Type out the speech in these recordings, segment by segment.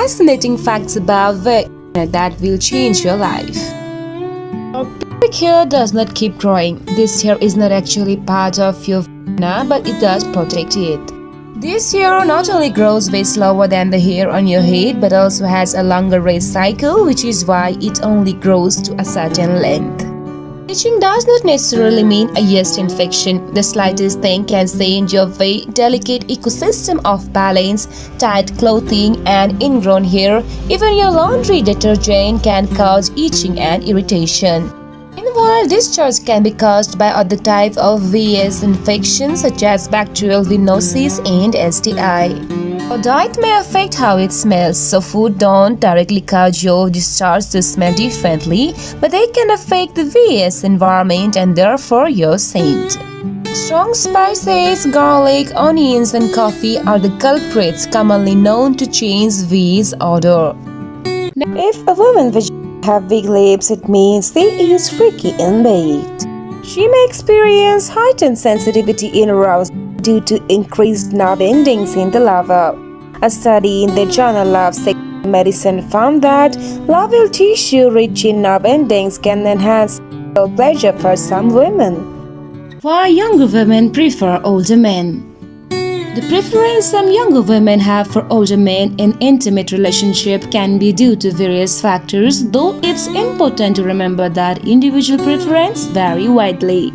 fascinating facts about vagina that will change your life. Our pubic hair does not keep growing. This hair is not actually part of your vagina, but it does protect it. This hair not only grows way slower than the hair on your head, but also has a longer race cycle, which is why it only grows to a certain length. Itching does not necessarily mean a yeast infection. The slightest thing can send your very delicate ecosystem off balance. Tight clothing and ingrown hair, even your laundry detergent can cause itching and irritation. Meanwhile, discharge can be caused by other types of VS infections such as bacterial venosis and STI. Your diet may affect how it smells, so food don't directly cause your discharge to smell differently, but they can affect the VS environment and therefore your scent. Strong spices, garlic, onions, and coffee are the culprits commonly known to change VS odor. If a woman's have big lips, it means she is freaky in bed. She may experience heightened sensitivity in arousal due to increased nerve endings in the larva. A study in the journal of Sexual Medicine found that larval tissue rich in nerve endings can enhance sexual pleasure for some women. Why younger women prefer older men? The preference some younger women have for older men in intimate relationship can be due to various factors, though it's important to remember that individual preferences vary widely.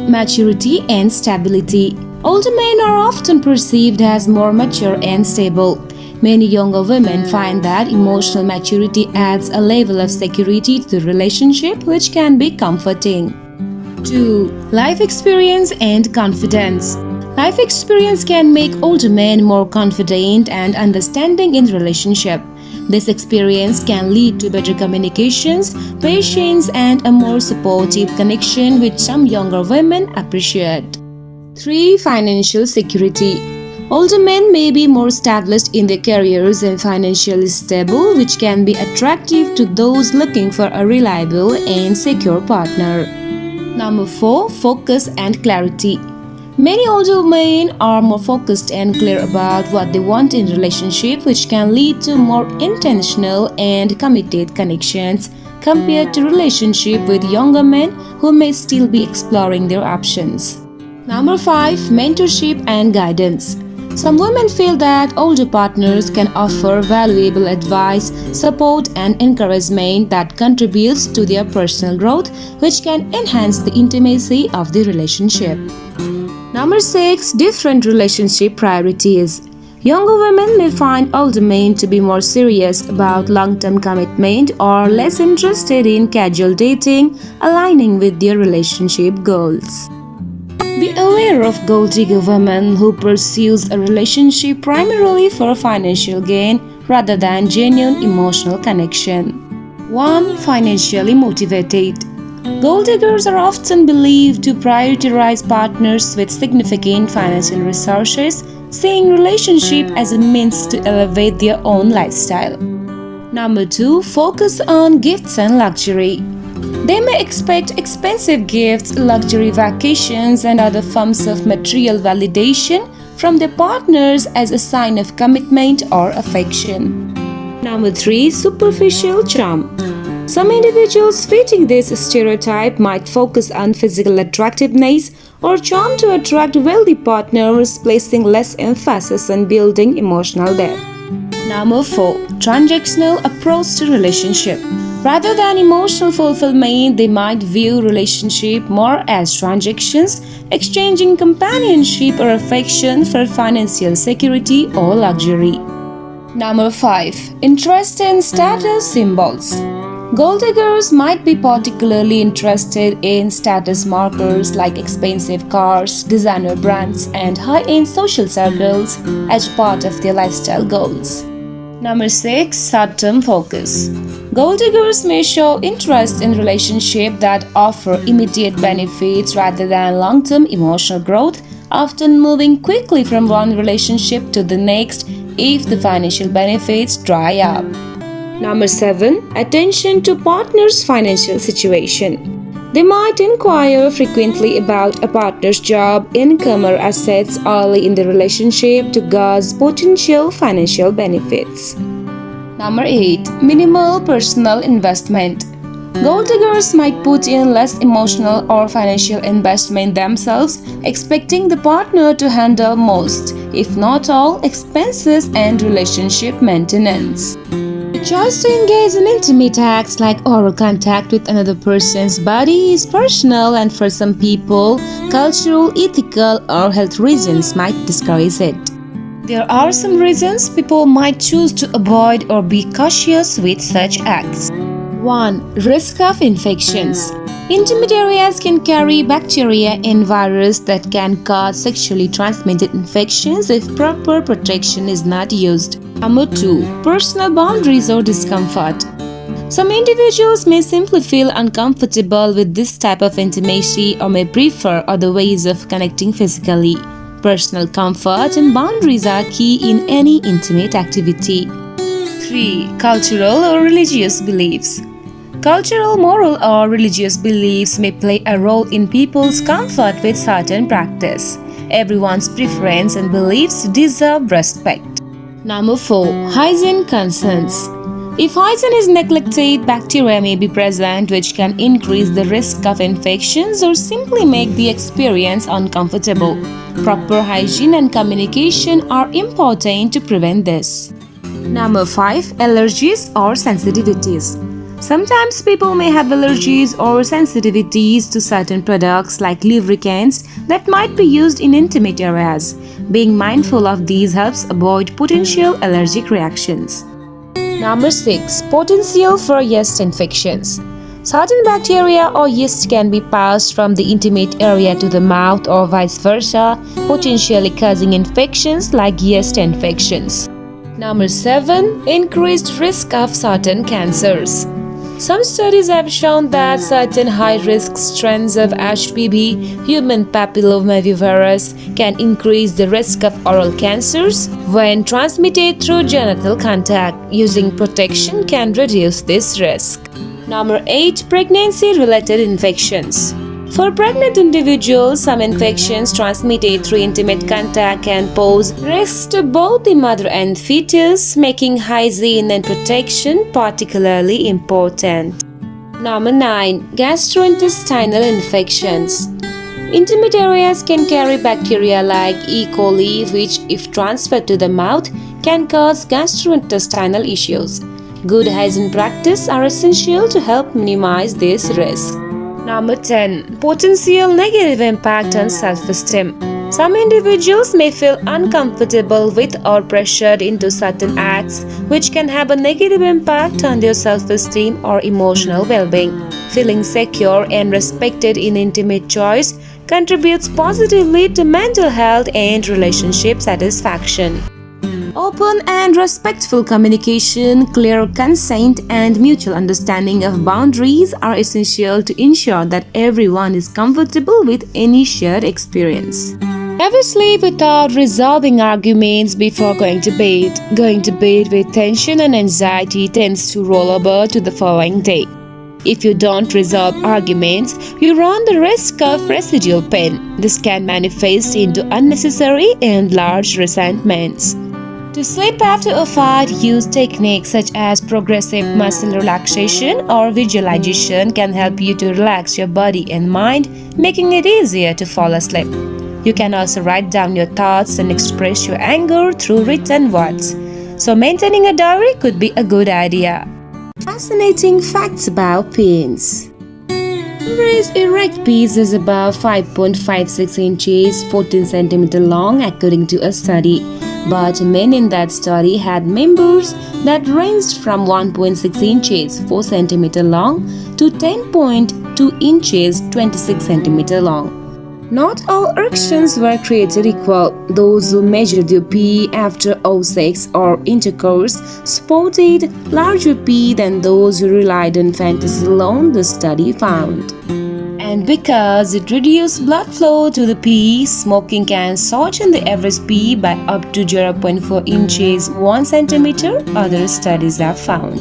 Maturity and stability. Older men are often perceived as more mature and stable. Many younger women find that emotional maturity adds a level of security to the relationship, which can be comforting. 2. Life experience and confidence. Life experience can make older men more confident and understanding in relationship. This experience can lead to better communications, patience, and a more supportive connection, which some younger women appreciate. 3. Financial security. Older men may be more established in their careers and financially stable, which can be attractive to those looking for a reliable and secure partner. Number 4. Focus and clarity. Many older men are more focused and clear about what they want in relationship, which can lead to more intentional and committed connections compared to relationship with younger men who may still be exploring their options. Number 5. Mentorship and guidance. Some women feel that older partners can offer valuable advice, support, and encouragement that contributes to their personal growth, which can enhance the intimacy of the relationship. Number 6. Different relationship priorities. Younger women may find older men to be more serious about long-term commitment or less interested in casual dating, aligning with their relationship goals. Be aware of gold digger women who pursues a relationship primarily for financial gain rather than genuine emotional connection. 1. Financially motivated. Gold diggers are often believed to prioritize partners with significant financial resources, seeing relationship as a means to elevate their own lifestyle. Number 2. Focus on gifts and luxury. They may expect expensive gifts, luxury vacations, and other forms of material validation from their partners as a sign of commitment or affection. Number 3. Superficial charm. Some individuals fitting this stereotype might focus on physical attractiveness or charm to attract wealthy partners, placing less emphasis on building emotional depth. Number 4. Transactional approach to relationship. Rather than emotional fulfillment, they might view relationship more as transactions, exchanging companionship or affection for financial security or luxury. Number 5. Interest in status symbols. Gold diggers might be particularly interested in status markers like expensive cars, designer brands, and high-end social circles as part of their lifestyle goals. Number 6. Short-term focus. Gold diggers may show interest in relationships that offer immediate benefits rather than long-term emotional growth, often moving quickly from one relationship to the next if the financial benefits dry up. Number 7. Attention to partner's financial situation. They might inquire frequently about a partner's job, income, or assets early in the relationship to gauge potential financial benefits. Number 8. Minimal personal investment. Gold diggers might put in less emotional or financial investment themselves, expecting the partner to handle most, if not all, expenses and relationship maintenance. The choice to engage in intimate acts like oral contact with another person's body is personal, and for some people, cultural, ethical, or health reasons might discourage it. There are some reasons people might choose to avoid or be cautious with such acts. 1. Risk of infections. Intimate areas can carry bacteria and virus that can cause sexually transmitted infections if proper protection is not used. Number 2. Personal boundaries or discomfort. Some individuals may simply feel uncomfortable with this type of intimacy or may prefer other ways of connecting physically. Personal comfort and boundaries are key in any intimate activity. 3. Cultural or religious beliefs. Cultural, moral, or religious beliefs may play a role in people's comfort with certain practice. Everyone's preference and beliefs deserve respect. Number 4. Hygiene concerns. If hygiene is neglected, bacteria may be present which can increase the risk of infections or simply make the experience uncomfortable. Proper hygiene and communication are important to prevent this. Number 5. Allergies or sensitivities. Sometimes people may have allergies or sensitivities to certain products like lubricants that might be used in intimate areas. Being mindful of these helps avoid potential allergic reactions. Number 6. Potential for yeast infections. Certain bacteria or yeast can be passed from the intimate area to the mouth or vice versa, potentially causing infections like yeast infections. Number 7. Increased risk of certain cancers. Some studies have shown that certain high-risk strains of HPV, human papillomavirus, can increase the risk of oral cancers when transmitted through genital contact. Using protection can reduce this risk. Number 8. Pregnancy-related infections. For pregnant individuals, some infections transmitted through intimate contact can pose risks to both the mother and fetus, making hygiene and protection particularly important. Number 9. Gastrointestinal infections. Intimate areas can carry bacteria like E. coli, which, if transferred to the mouth, can cause gastrointestinal issues. Good hygiene practices are essential to help minimize this risk. Number 10. Potential negative impact on self-esteem. Some individuals may feel uncomfortable with or pressured into certain acts, which can have a negative impact on their self-esteem or emotional well-being. Feeling secure and respected in intimate choice contributes positively to mental health and relationship satisfaction. Open and respectful communication, clear consent, and mutual understanding of boundaries are essential to ensure that everyone is comfortable with any shared experience. Never sleep without resolving arguments before going to bed. Going to bed with tension and anxiety tends to roll over to the following day. If you don't resolve arguments, you run the risk of residual pain. This can manifest into unnecessary and large resentments. To sleep after a fight, use techniques such as progressive muscle relaxation or visualization can help you to relax your body and mind, making it easier to fall asleep. You can also write down your thoughts and express your anger through written words. So maintaining a diary could be a good idea. Fascinating facts about penis. Average erect penis is about 5.56 inches, 14 cm long according to a study. But men in that study had members that ranged from 1.6 inches, 4 cm long to 10.2 inches, 26 cm long. Not all erections were created equal. Those who measured their pee after sex or intercourse sported larger pee than those who relied on fantasy alone, the study found. And because it reduced blood flow to the pee, smoking can shorten the average pee by up to 0.4 inches, 1 centimeter, other studies have found.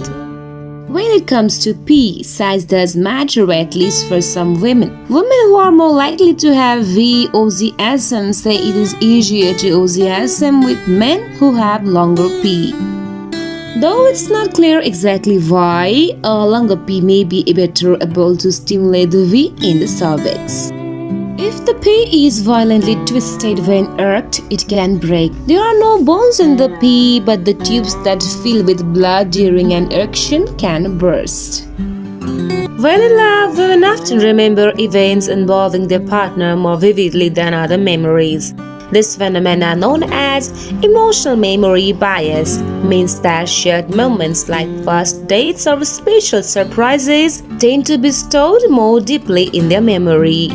When it comes to pee, size does matter, at least for some women. Women who are more likely to have VOCSM say it is easier to OCSM with men who have longer pee. Though it's not clear exactly why, a longer P may be better able to stimulate the V in the cervix. If the P is violently twisted when irked, it can break. There are no bones in the P, but the tubes that fill with blood during an erection can burst. When in love, women often remember events involving their partner more vividly than other memories. This phenomenon, known as emotional memory bias, means that shared moments like first dates or special surprises tend to be stored more deeply in their memory.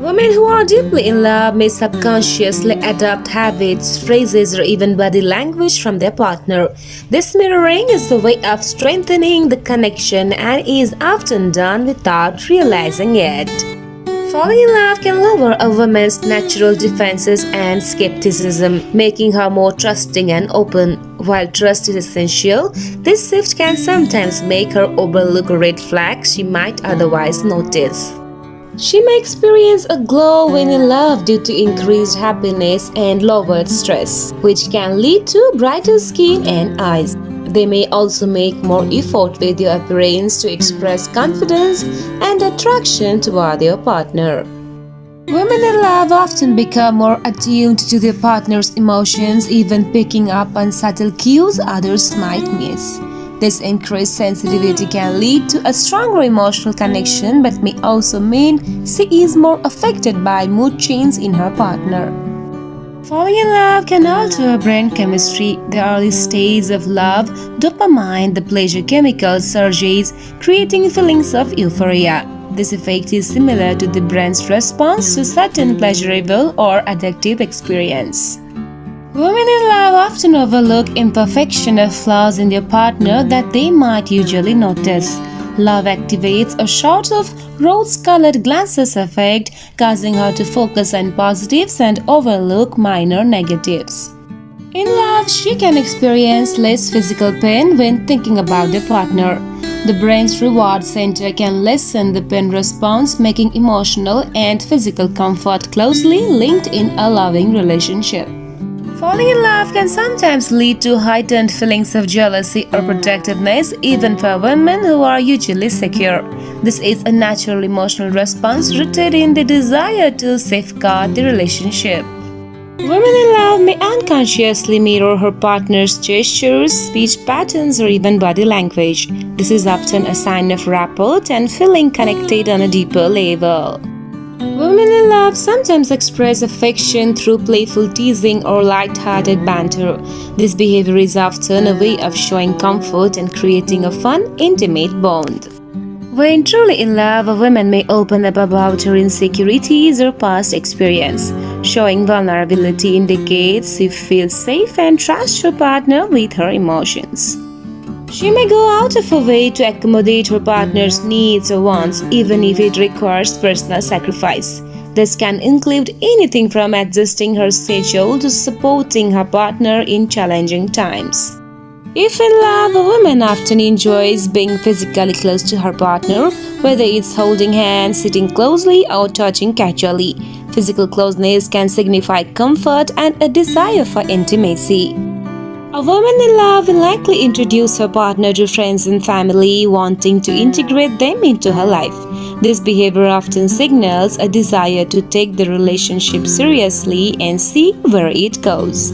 Women who are deeply in love may subconsciously adopt habits, phrases, or even body language from their partner. This mirroring is the way of strengthening the connection and is often done without realizing it. Falling in love can lower a woman's natural defenses and skepticism, making her more trusting and open. While trust is essential, this shift can sometimes make her overlook red flags she might otherwise notice. She may experience a glow when in love due to increased happiness and lowered stress, which can lead to brighter skin and eyes. They may also make more effort with their appearance to express confidence and attraction toward their partner. Women in love often become more attuned to their partner's emotions, even picking up on subtle cues others might miss. This increased sensitivity can lead to a stronger emotional connection but may also mean she is more affected by mood changes in her partner. Falling in love can alter brain chemistry. The early stages of love, dopamine, the pleasure chemical, surges, creating feelings of euphoria. This effect is similar to the brain's response to certain pleasurable or addictive experience. Women in love often overlook imperfection or flaws in their partner that they might usually notice. Love activates a sort of rose-colored glasses effect, causing her to focus on positives and overlook minor negatives. In love, she can experience less physical pain when thinking about their partner. The brain's reward center can lessen the pain response, making emotional and physical comfort closely linked in a loving relationship. Falling in love can sometimes lead to heightened feelings of jealousy or protectiveness, even for women who are usually secure. This is a natural emotional response rooted in the desire to safeguard the relationship. Women in love may unconsciously mirror her partner's gestures, speech patterns, or even body language. This is often a sign of rapport and feeling connected on a deeper level. Women in love sometimes express affection through playful teasing or light-hearted banter. This behavior is often a way of showing comfort and creating a fun, intimate bond. When truly in love, a woman may open up about her insecurities or past experience. Showing vulnerability indicates she feels safe and trusts her partner with her emotions. She may go out of her way to accommodate her partner's needs or wants, even if it requires personal sacrifice. This can include anything from adjusting her schedule to supporting her partner in challenging times. If in love, a woman often enjoys being physically close to her partner, whether it's holding hands, sitting closely, or touching casually. Physical closeness can signify comfort and a desire for intimacy. A woman in love will likely introduce her partner to friends and family, wanting to integrate them into her life. This behavior often signals a desire to take the relationship seriously and see where it goes.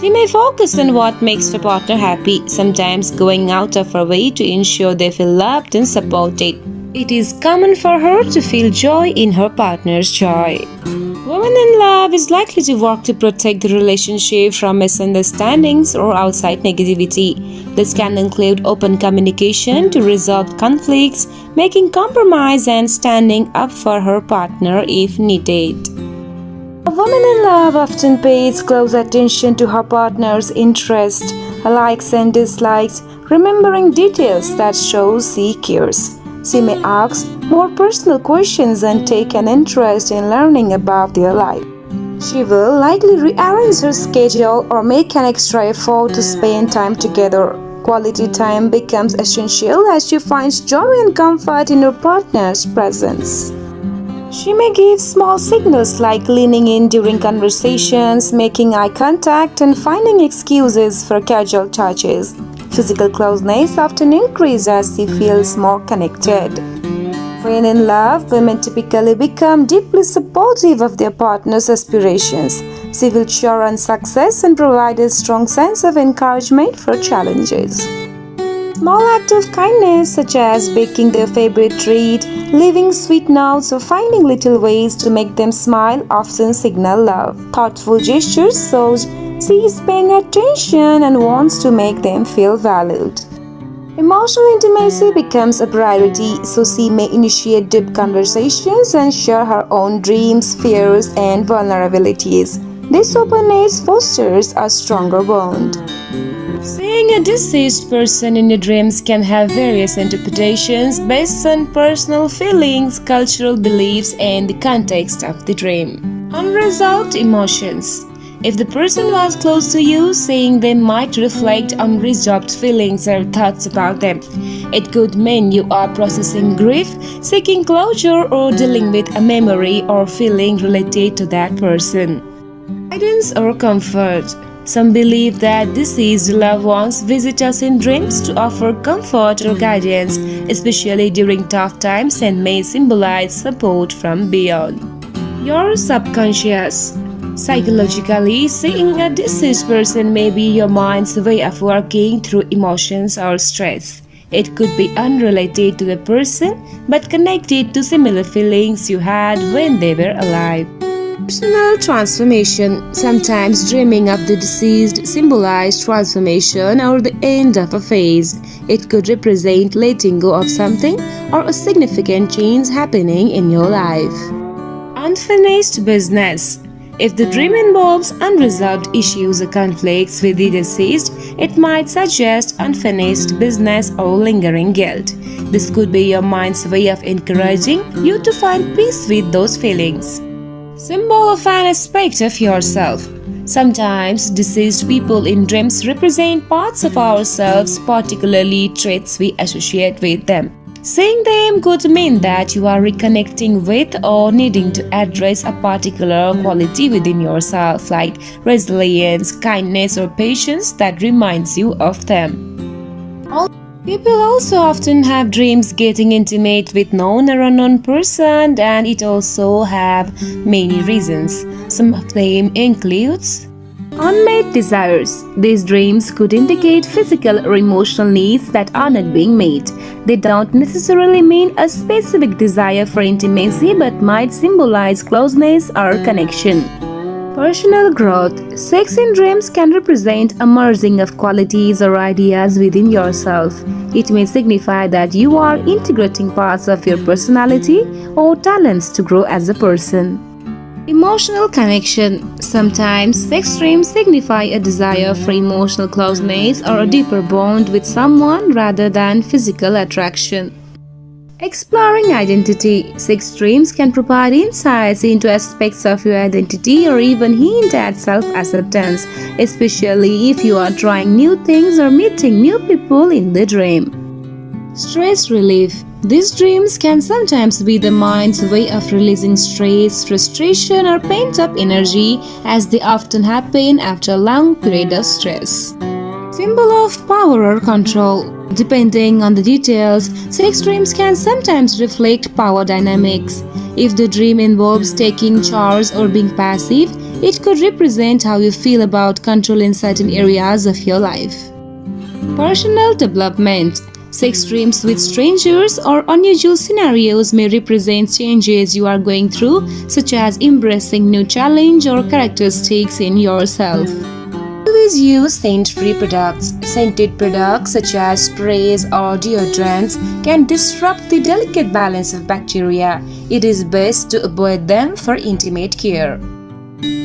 She may focus on what makes her partner happy, sometimes going out of her way to ensure they feel loved and supported. It is common for her to feel joy in her partner's joy. Women in love is likely to work to protect the relationship from misunderstandings or outside negativity. This can include open communication to resolve conflicts, making compromise and standing up for her partner if needed. A woman in love often pays close attention to her partner's interests, likes and dislikes, remembering details that show she cares. She may ask more personal questions and take an interest in learning about their life. She will likely rearrange her schedule or make an extra effort to spend time together. Quality time becomes essential as she finds joy and comfort in her partner's presence. She may give small signals like leaning in during conversations, making eye contact, and finding excuses for casual touches. Physical closeness often increases as she feels more connected. When in love, women typically become deeply supportive of their partner's aspirations. She will cheer on success and provide a strong sense of encouragement for challenges. Small acts of kindness, such as baking their favorite treat, leaving sweet notes, or finding little ways to make them smile, often signal love. Thoughtful gestures show she is paying attention and wants to make them feel valued. Emotional intimacy becomes a priority, so she may initiate deep conversations and share her own dreams, fears, and vulnerabilities. This openness fosters a stronger bond. Seeing a deceased person in your dreams can have various interpretations based on personal feelings, cultural beliefs, and the context of the dream. Unresolved emotions. If the person was close to you, seeing them might reflect unresolved feelings or thoughts about them. It could mean you are processing grief, seeking closure, or dealing with a memory or feeling related to that person. Guidance or comfort. Some believe that deceased loved ones visit us in dreams to offer comfort or guidance, especially during tough times, and may symbolize support from beyond. Your subconscious. Psychologically, seeing a deceased person may be your mind's way of working through emotions or stress. It could be unrelated to the person but connected to similar feelings you had when they were alive. Personal transformation. Sometimes dreaming of the deceased symbolizes transformation or the end of a phase. It could represent letting go of something or a significant change happening in your life. Unfinished business. If the dream involves unresolved issues or conflicts with the deceased, it might suggest unfinished business or lingering guilt. This could be your mind's way of encouraging you to find peace with those feelings. Symbol of an aspect of yourself. Sometimes deceased people in dreams represent parts of ourselves, particularly traits we associate with them. Seeing them could mean that you are reconnecting with or needing to address a particular quality within yourself, like resilience, kindness, or patience that reminds you of them. People also often have dreams getting intimate with known or unknown person, and it also have many reasons. Some of them includes unmet desires. These dreams could indicate physical or emotional needs that are not being met. They don't necessarily mean a specific desire for intimacy but might symbolize closeness or connection. Personal growth. Sex in dreams can represent a merging of qualities or ideas within yourself. It may signify that you are integrating parts of your personality or talents to grow as a person. Emotional connection. Sometimes sex dreams signify a desire for emotional closeness or a deeper bond with someone rather than physical attraction. Exploring identity. Sex dreams can provide insights into aspects of your identity or even hint at self-acceptance, especially if you are trying new things or meeting new people in the dream. Stress relief. These dreams can sometimes be the mind's way of releasing stress, frustration, or pent-up energy, as they often happen after a long period of stress. Symbol of power or control. Depending on the details, sex dreams can sometimes reflect power dynamics. If the dream involves taking charge or being passive, it could represent how you feel about control in certain areas of your life. Personal development. Sex dreams with strangers or unusual scenarios may represent changes you are going through, such as embracing new challenge or characteristics in yourself. Always use scent-free products. Scented products such as sprays or deodorants can disrupt the delicate balance of bacteria. It is best to avoid them for intimate care.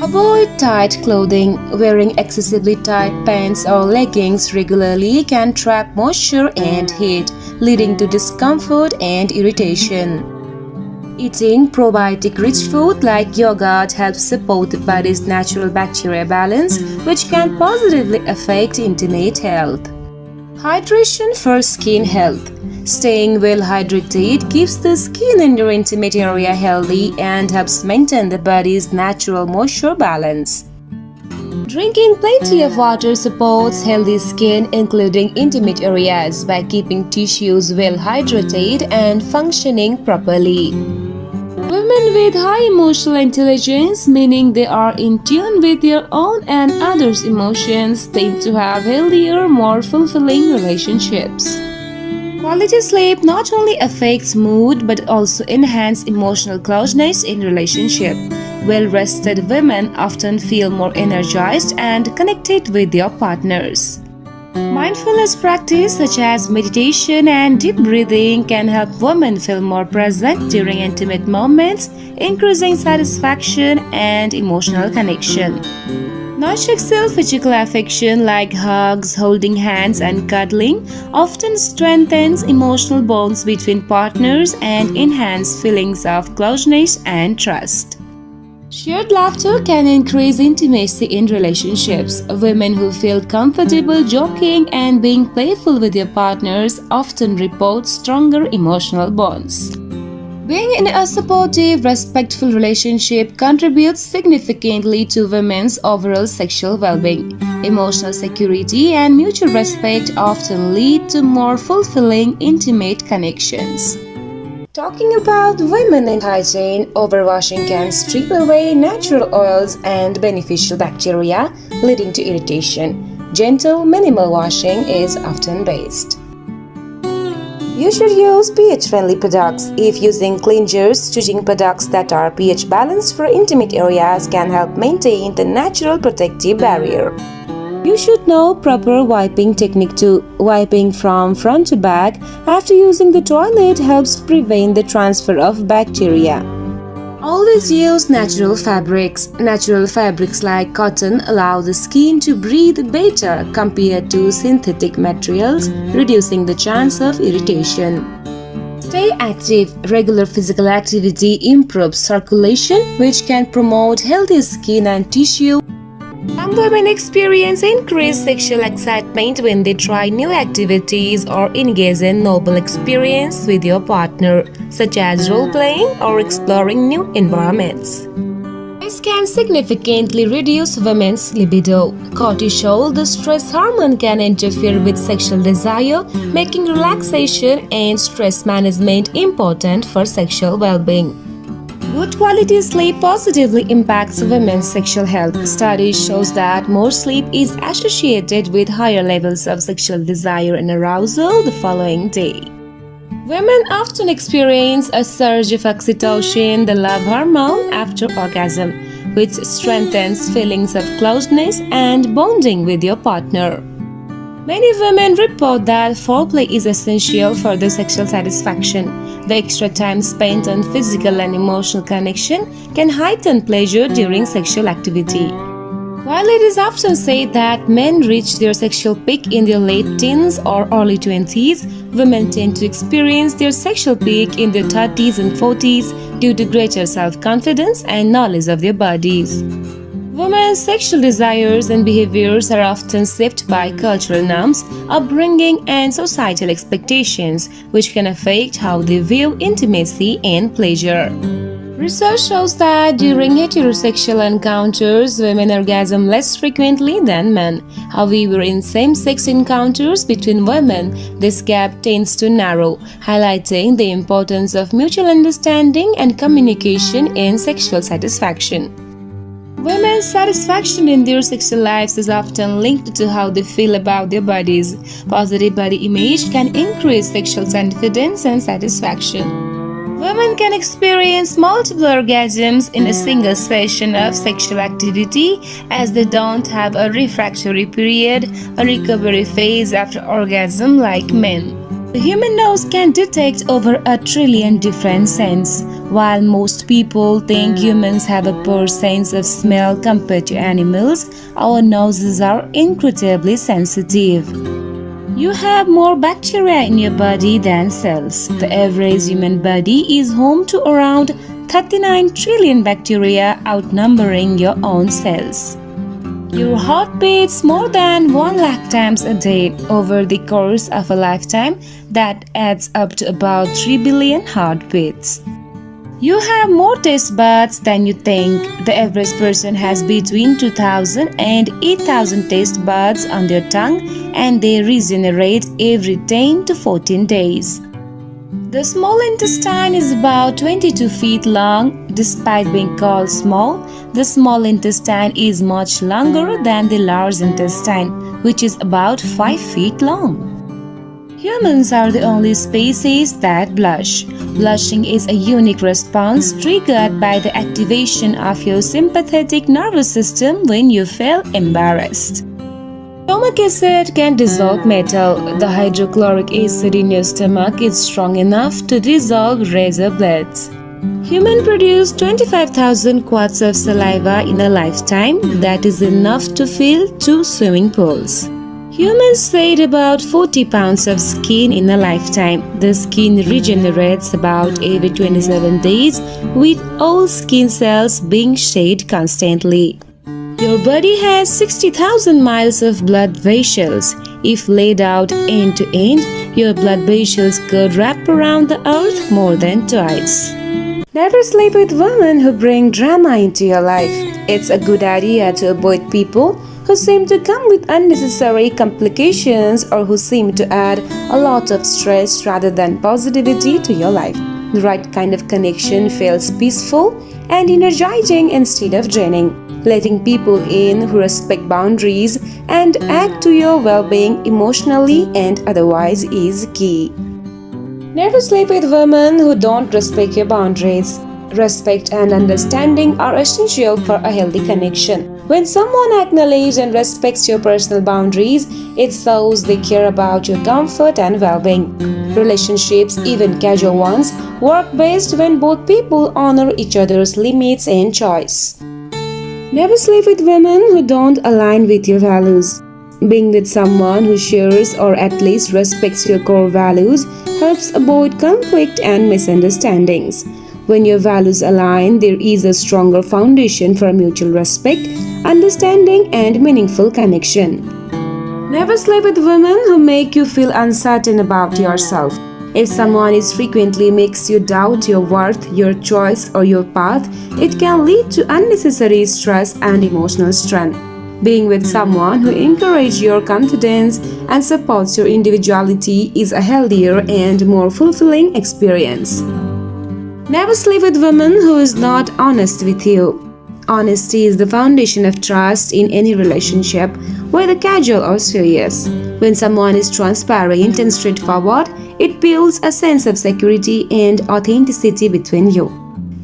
Avoid tight clothing. Wearing excessively tight pants or leggings regularly can trap moisture and heat, leading to discomfort and irritation. Eating probiotic-rich food like yogurt helps support the body's natural bacteria balance, which can positively affect intimate health. Hydration for skin health. Staying well hydrated keeps the skin in your intimate area healthy and helps maintain the body's natural moisture balance. Drinking plenty of water supports healthy skin, including intimate areas, by keeping tissues well hydrated and functioning properly. Women with high emotional intelligence, meaning they are in tune with their own and others' emotions, tend to have healthier, more fulfilling relationships. Quality sleep not only affects mood but also enhances emotional closeness in relationship. Well-rested women often feel more energized and connected with their partners. Mindfulness practice such as meditation and deep breathing can help women feel more present during intimate moments, increasing satisfaction and emotional connection. Non-sexual physical affection like hugs, holding hands, and cuddling often strengthens emotional bonds between partners and enhance feelings of closeness and trust. Shared laughter can increase intimacy in relationships. Women who feel comfortable joking and being playful with their partners often report stronger emotional bonds. Being in a supportive, respectful relationship contributes significantly to women's overall sexual well-being. Emotional security and mutual respect often lead to more fulfilling, intimate connections. Talking about women and hygiene, overwashing can strip away natural oils and beneficial bacteria, leading to irritation. Gentle, minimal washing is often best. You should use pH-friendly products. If using cleansers, choosing products that are pH balanced for intimate areas can help maintain the natural protective barrier. You should know proper wiping technique too. Wiping from front to back after using the toilet helps prevent the transfer of bacteria. Always use natural fabrics. Natural fabrics like cotton allow the skin to breathe better compared to synthetic materials, reducing the chance of irritation. Stay active. Regular physical activity improves circulation, which can promote healthy skin and tissue. Some women experience increased sexual excitement when they try new activities or engage in novel experience with your partner, such as role-playing or exploring new environments. This can significantly reduce women's libido. Cortisol, the stress hormone, can interfere with sexual desire, making relaxation and stress management important for sexual well-being. Good quality sleep positively impacts women's sexual health. Studies shows that more sleep is associated with higher levels of sexual desire and arousal the following day. Women often experience a surge of oxytocin, the love hormone, after orgasm, which strengthens feelings of closeness and bonding with your partner. Many women report that foreplay is essential for their sexual satisfaction. The extra time spent on physical and emotional connection can heighten pleasure during sexual activity. While it is often said that men reach their sexual peak in their late teens or early 20s, women tend to experience their sexual peak in their 30s and 40s due to greater self-confidence and knowledge of their bodies. Women's sexual desires and behaviors are often shaped by cultural norms, upbringing, and societal expectations, which can affect how they view intimacy and pleasure. Research shows that during heterosexual encounters, women orgasm less frequently than men. However, in same-sex encounters between women, this gap tends to narrow, highlighting the importance of mutual understanding and communication in sexual satisfaction. Women's satisfaction in their sexual lives is often linked to how they feel about their bodies. Positive body image can increase sexual confidence and satisfaction. Women can experience multiple orgasms in a single session of sexual activity as they don't have a refractory period, a recovery phase after orgasm like men. The human nose can detect over 1 trillion different scents. While most people think humans have a poor sense of smell compared to animals, our noses are incredibly sensitive. You have more bacteria in your body than cells. The average human body is home to around 39 trillion bacteria, outnumbering your own cells. Your heart beats more than 1 lakh times a day. Over the course of a lifetime, that adds up to about 3 billion heartbeats. You have more taste buds than you think. The average person has between 2000 and 8000 taste buds on their tongue, and they regenerate every 10 to 14 days. The small intestine is about 22 feet long. Despite being called small, the small intestine is much longer than the large intestine, which is about 5 feet long. Humans are the only species that blush. Blushing is a unique response triggered by the activation of your sympathetic nervous system when you feel embarrassed. Stomach acid can dissolve metal. The hydrochloric acid in your stomach is strong enough to dissolve razor blades. Humans produce 25,000 quarts of saliva in a lifetime. That is enough to fill 2 swimming pools. Humans shed about 40 pounds of skin in a lifetime. The skin regenerates about every 27 days, with all skin cells being shed constantly. Your body has 60,000 miles of blood vessels. If laid out end to end, your blood vessels could wrap around the earth more than twice. Never sleep with women who bring drama into your life. It's a good idea to avoid people who seem to come with unnecessary complications or who seem to add a lot of stress rather than positivity to your life. The right kind of connection feels peaceful and energizing instead of draining. Letting people in who respect boundaries and add to your well-being emotionally and otherwise is key. Never sleep with women who don't respect your boundaries. Respect and understanding are essential for a healthy connection. When someone acknowledges and respects your personal boundaries, it shows they care about your comfort and well-being. Relationships, even casual ones, work best when both people honor each other's limits and choice. Never sleep with women who don't align with your values. Being with someone who shares or at least respects your core values helps avoid conflict and misunderstandings. When your values align, there is a stronger foundation for mutual respect, understanding, and meaningful connection. Never sleep with women who make you feel uncertain about yourself. If someone is frequently makes you doubt your worth, your choice, or your path, it can lead to unnecessary stress and emotional strain. Being with someone who encourages your confidence and supports your individuality is a healthier and more fulfilling experience. Never sleep with women who is not honest with you. Honesty is the foundation of trust in any relationship, whether casual or serious. When someone is transparent and straightforward, it builds a sense of security and authenticity between you.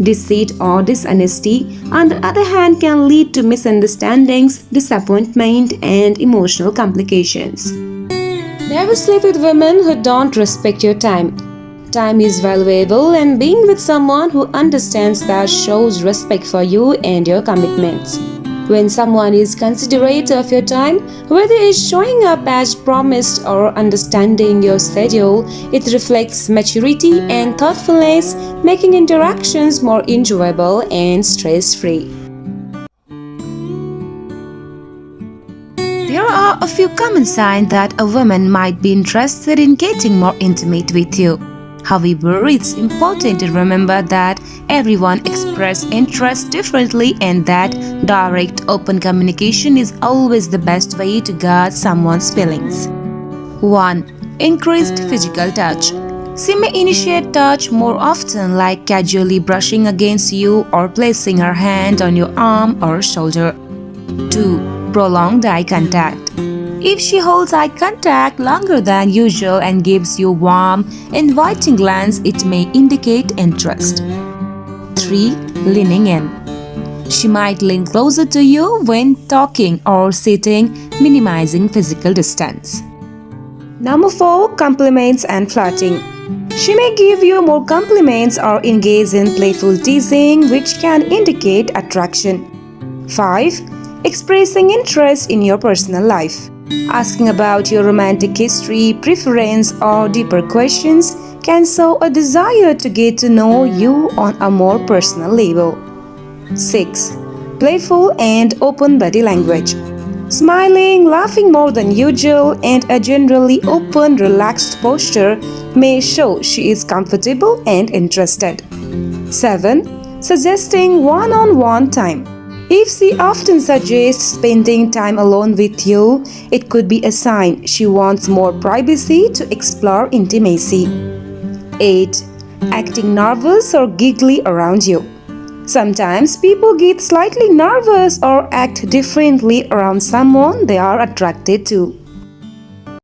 Deceit or dishonesty, on the other hand, can lead to misunderstandings, disappointment, and emotional complications. Never sleep with women who don't respect your time. Time is valuable, and being with someone who understands that shows respect for you and your commitments. When someone is considerate of your time, whether it's showing up as promised or understanding your schedule, it reflects maturity and thoughtfulness, making interactions more enjoyable and stress-free. There are a few common signs that a woman might be interested in getting more intimate with you. However, it's important to remember that everyone expresses interest differently and that direct, open communication is always the best way to guard someone's feelings. 1. Increased physical touch. She may initiate touch more often, like casually brushing against you or placing her hand on your arm or shoulder. 2. Prolonged eye contact. If she holds eye contact longer than usual and gives you warm, inviting glance, it may indicate interest. 3. Leaning in. She might lean closer to you when talking or sitting, minimizing physical distance. Number 4. Compliments and flirting. She may give you more compliments or engage in playful teasing, which can indicate attraction. 5. Expressing interest in your personal life. Asking about your romantic history, preference, or deeper questions can show a desire to get to know you on a more personal level. 6. Playful and open body language. Smiling, laughing more than usual, and a generally open, relaxed posture may show she is comfortable and interested. 7. Suggesting one-on-one time. If she often suggests spending time alone with you, it could be a sign she wants more privacy to explore intimacy. 8. Acting nervous or giggly around you. Sometimes people get slightly nervous or act differently around someone they are attracted to.